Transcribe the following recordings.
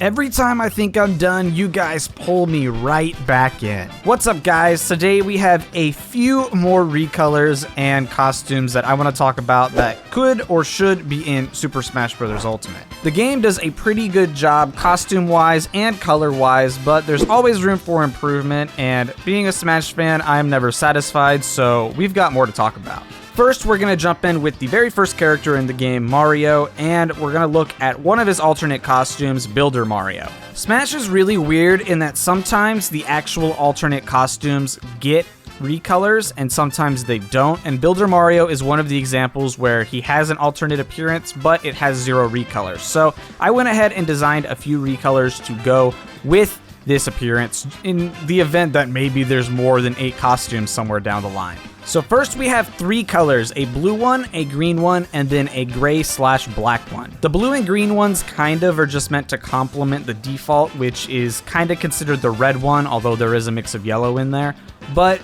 Every time I think I'm done, you guys pull me right back in. What's up, guys? Today we have a few more recolors and costumes that I want to talk about that could or should be in Super Smash Bros. Ultimate. The game does a pretty good job costume-wise and color-wise, but there's always room for improvement, and being a Smash fan, I am never satisfied, so we've got more to talk about. First, we're going to jump in with the very first character in the game, Mario, and we're going to look at one of his alternate costumes, Builder Mario. Smash is really weird in that sometimes the actual alternate costumes get recolors and sometimes they don't, and Builder Mario is one of the examples where he has an alternate appearance, but it has 0 recolors. So I went ahead and designed a few recolors to go with this appearance in the event that maybe there's more than 8 costumes somewhere down the line. So first we have 3 colors, a blue one, a green one, and then a gray/black one. The blue and green ones kind of are just meant to complement the default, which is kind of considered the red one, although there is a mix of yellow in there. But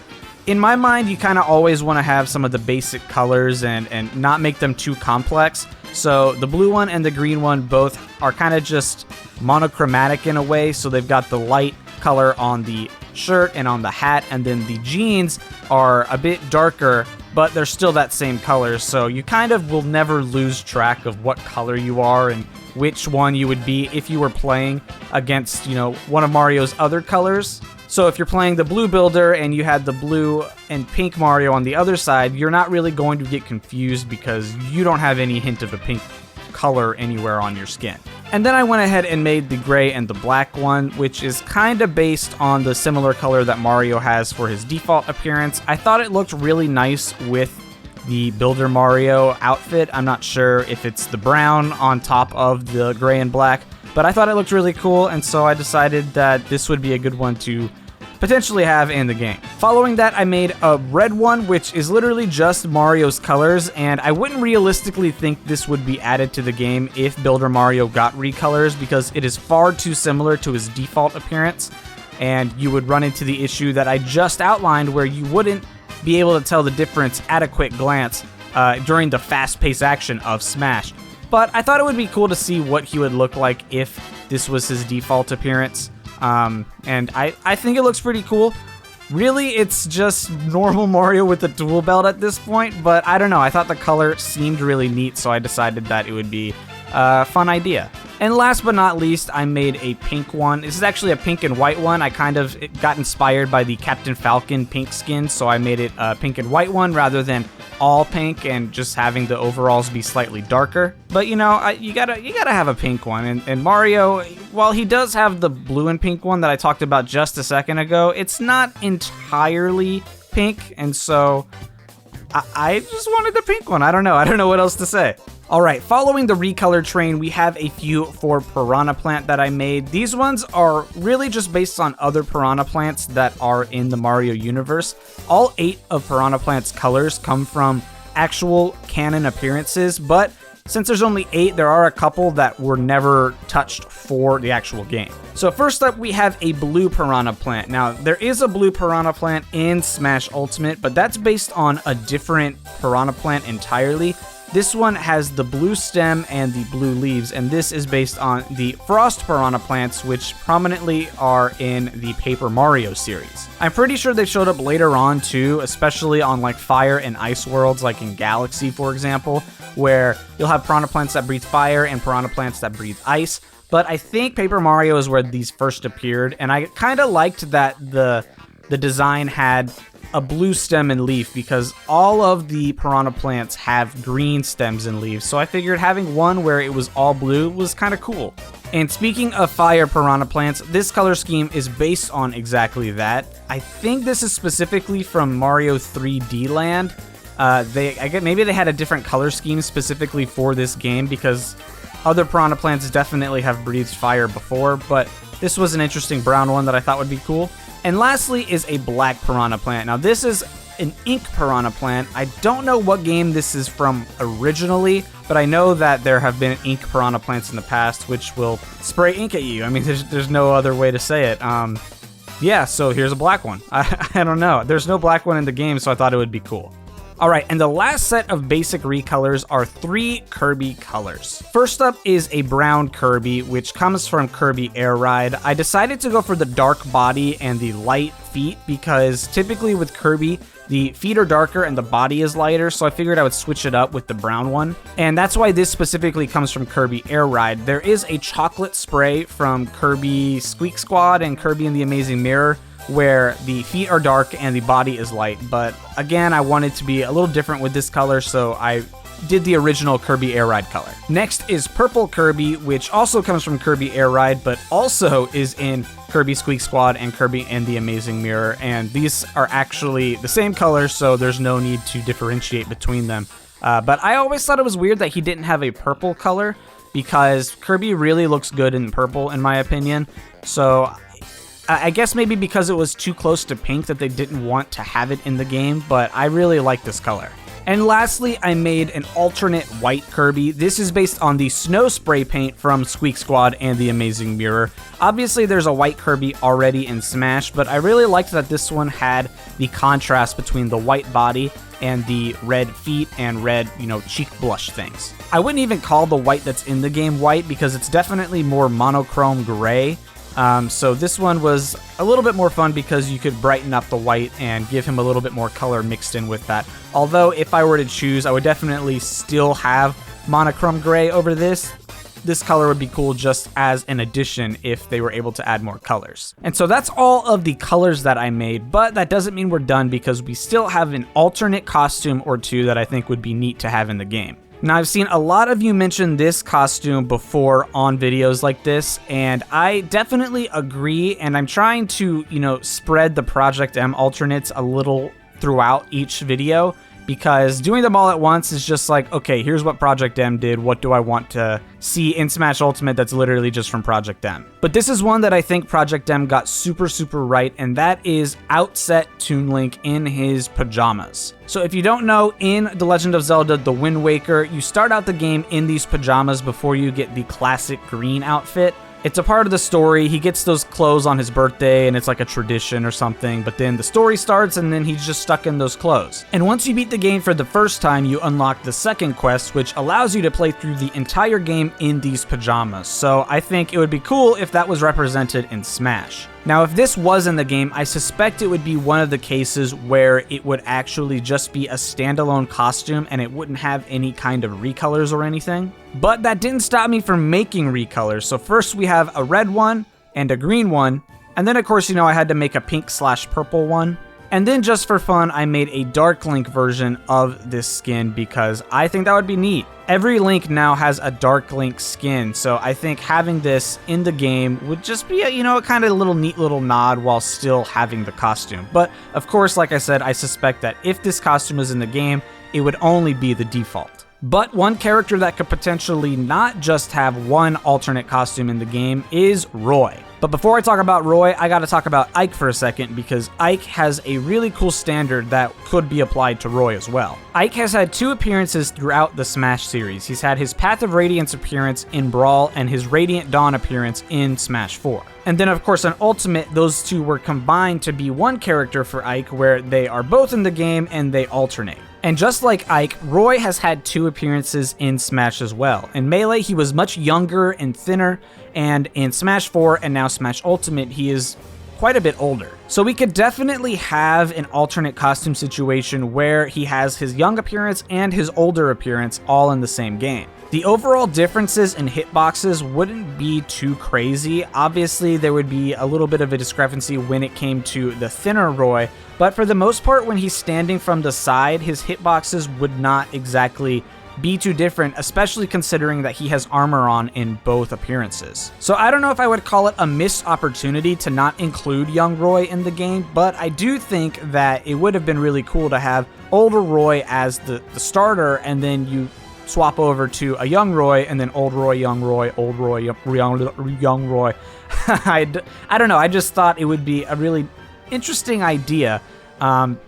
in my mind, you kind of always want to have some of the basic colors and not make them too complex. So the blue one and the green one both are kind of just monochromatic in a way, so they've got the light color on the shirt and on the hat, and then the jeans are a bit darker, but they're still that same color, so you kind of will never lose track of what color you are and which one you would be if you were playing against, one of Mario's other colors. So if you're playing the blue builder and you had the blue and pink Mario on the other side, you're not really going to get confused because you don't have any hint of a pink color anywhere on your skin. And then I went ahead and made the gray and the black one, which is kind of based on the similar color that Mario has for his default appearance. I thought it looked really nice with the Builder Mario outfit. I'm not sure if it's the brown on top of the gray and black, but I thought it looked really cool, and so I decided that this would be a good one to potentially have in the game. Following that, I made a red one, which is literally just Mario's colors, and I wouldn't realistically think this would be added to the game if Builder Mario got recolors, because it is far too similar to his default appearance, and you would run into the issue that I just outlined where you wouldn't be able to tell the difference at a quick glance during the fast-paced action of Smash. But I thought it would be cool to see what he would look like if this was his default appearance. And I think it looks pretty cool. Really, it's just normal Mario with a dual belt at this point, but I don't know. I thought the color seemed really neat, so I decided that it would be a fun idea. And last but not least, I made a pink one. This is actually a pink and white one. I kind of got inspired by the Captain Falcon pink skin, so I made it a pink and white one rather than all pink and just having the overalls be slightly darker. But you gotta have a pink one. And Mario, while he does have the blue and pink one that I talked about just a second ago, it's not entirely pink, and so I just wanted the pink one. I don't know what else to say. Alright, following the recolor train, we have a few for Piranha Plant that I made. These ones are really just based on other Piranha Plants that are in the Mario universe. All 8 of Piranha Plant's colors come from actual canon appearances, but since there's only 8, there are a couple that were never touched for the actual game. So first up, we have a blue Piranha Plant. Now, there is a blue Piranha Plant in Smash Ultimate, but that's based on a different Piranha Plant entirely. This one has the blue stem and the blue leaves, and this is based on the Frost Piranha Plants, which prominently are in the Paper Mario series. I'm pretty sure they showed up later on too, especially on like Fire and Ice worlds, like in Galaxy, for example, where you'll have Piranha Plants that breathe fire and Piranha Plants that breathe ice. But I think Paper Mario is where these first appeared, and I kind of liked that the design had a blue stem and leaf because all of the Piranha Plants have green stems and leaves, so I figured having one where it was all blue was kind of cool. And speaking of Fire Piranha Plants, this color scheme is based on exactly that. I think this is specifically from Mario 3D Land. Maybe they had a different color scheme specifically for this game because other Piranha Plants definitely have breathed fire before, but this was an interesting brown one that I thought would be cool. And lastly is a black Piranha Plant. Now this is an ink Piranha Plant. I don't know what game this is from originally, but I know that there have been ink Piranha Plants in the past which will spray ink at you. I mean, there's no other way to say it. Yeah, so here's a black one. I don't know. There's no black one in the game, so I thought it would be cool. Alright, and the last set of basic recolors are 3 Kirby colors. First up is a brown Kirby, which comes from Kirby Air Ride. I decided to go for the dark body and the light feet because typically with Kirby, the feet are darker and the body is lighter, so I figured I would switch it up with the brown one. And that's why this specifically comes from Kirby Air Ride. There is a chocolate spray from Kirby Squeak Squad and Kirby and the Amazing Mirror, where the feet are dark and the body is light, but again, I wanted to be a little different with this color, so I did the original Kirby Air Ride color. Next is Purple Kirby, which also comes from Kirby Air Ride, but also is in Kirby Squeak Squad and Kirby and the Amazing Mirror, and these are actually the same color, so there's no need to differentiate between them. But I always thought it was weird that he didn't have a purple color, because Kirby really looks good in purple, in my opinion, so I guess maybe because it was too close to pink that they didn't want to have it in the game, but I really like this color. And lastly, I made an alternate white Kirby. This is based on the snow spray paint from Squeak Squad and the Amazing Mirror. Obviously, there's a white Kirby already in Smash, but I really liked that this one had the contrast between the white body and the red feet and red, cheek blush things. I wouldn't even call the white that's in the game white because it's definitely more monochrome gray. So this one was a little bit more fun because you could brighten up the white and give him a little bit more color mixed in with that. Although if I were to choose, I would definitely still have monochrome gray over this. This color would be cool just as an addition if they were able to add more colors. And so that's all of the colors that I made, but that doesn't mean we're done because we still have an alternate costume or two that I think would be neat to have in the game. Now, I've seen a lot of you mention this costume before on videos like this, and I definitely agree, and I'm trying to, spread the Project M alternates a little throughout each video, because doing them all at once is just like, okay, here's what Project M did, what do I want to see in Smash Ultimate that's literally just from Project M. But this is one that I think Project M got super right, and that is Outset Toon Link in his pajamas. So if you don't know, in The Legend of Zelda The Wind Waker, you start out the game in these pajamas before you get the classic green outfit. It's a part of the story. He gets those clothes on his birthday and it's like a tradition or something, but then the story starts and then he's just stuck in those clothes. And once you beat the game for the first time, you unlock the second quest, which allows you to play through the entire game in these pajamas. So I think it would be cool if that was represented in Smash. Now, if this was in the game, I suspect it would be one of the cases where it would actually just be a standalone costume and it wouldn't have any kind of recolors or anything. But that didn't stop me from making recolors. So first we have a red one and a green one. And then of course, I had to make a pink/purple one. And then just for fun, I made a Dark Link version of this skin because I think that would be neat. Every Link now has a Dark Link skin, so I think having this in the game would just be a kind of neat little nod while still having the costume. But of course, like I said, I suspect that if this costume was in the game, it would only be the default. But one character that could potentially not just have one alternate costume in the game is Roy. But before I talk about Roy, I gotta talk about Ike for a second because Ike has a really cool standard that could be applied to Roy as well. Ike has had 2 appearances throughout the Smash series. He's had his Path of Radiance appearance in Brawl and his Radiant Dawn appearance in Smash 4. And then of course in Ultimate, those 2 were combined to be one character for Ike where they are both in the game and they alternate. And just like Ike, Roy has had 2 appearances in Smash as well. In Melee, he was much younger and thinner, and in Smash 4 and now Smash Ultimate, he is quite a bit older. So we could definitely have an alternate costume situation where he has his young appearance and his older appearance all in the same game. The overall differences in hitboxes wouldn't be too crazy. Obviously, there would be a little bit of a discrepancy when it came to the thinner Roy, but for the most part, when he's standing from the side, his hitboxes would not exactly be too different, especially considering that he has armor on in both appearances. So I don't know if I would call it a missed opportunity to not include young Roy in the game, but I do think that it would have been really cool to have older Roy as the starter, and then you swap over to a young Roy, and then old Roy, young Roy, old Roy, young Roy. I don't know, I just thought it would be a really interesting idea,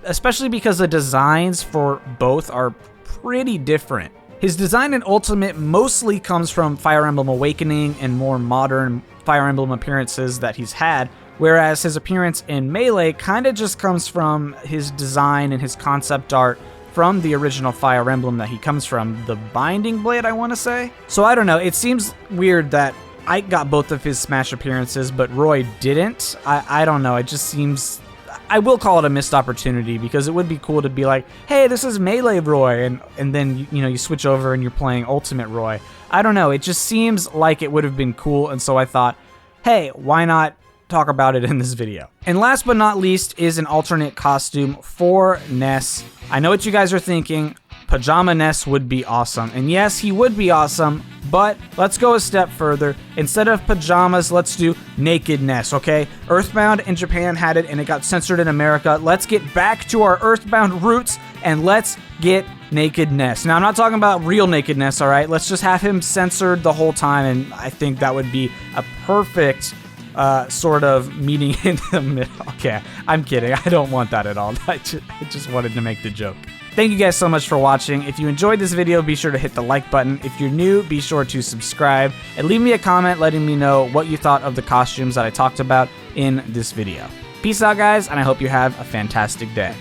especially because the designs for both are pretty different. His design in Ultimate mostly comes from Fire Emblem Awakening and more modern Fire Emblem appearances that he's had, whereas his appearance in Melee kind of just comes from his design and his concept art from the original Fire Emblem that he comes from, the Binding Blade, I want to say. So I don't know, it seems weird that Ike got both of his Smash appearances, but Roy didn't. I don't know, it just seems... I will call it a missed opportunity, because it would be cool to be like, hey, this is Melee Roy, and then, you know, you switch over and you're playing Ultimate Roy. I don't know, it just seems like it would have been cool, and so I thought, hey, why not talk about it in this video? And last but not least is an alternate costume for Ness. I know what you guys are thinking, Pajama Ness would be awesome, and yes, he would be awesome, but let's go a step further. Instead of pajamas, let's do Naked Ness, okay? Earthbound in Japan had it, and it got censored in America. Let's get back to our Earthbound roots, and let's get Naked Ness. Now, I'm not talking about real Naked Ness, all right? Let's just have him censored the whole time, and I think that would be a perfect sort of meeting in the middle. Okay, I'm kidding. I don't want that at all. I just wanted to make the joke. Thank you guys so much for watching. If you enjoyed this video, be sure to hit the like button. If you're new, be sure to subscribe and leave me a comment letting me know what you thought of the costumes that I talked about in this video. Peace out, guys, and I hope you have a fantastic day.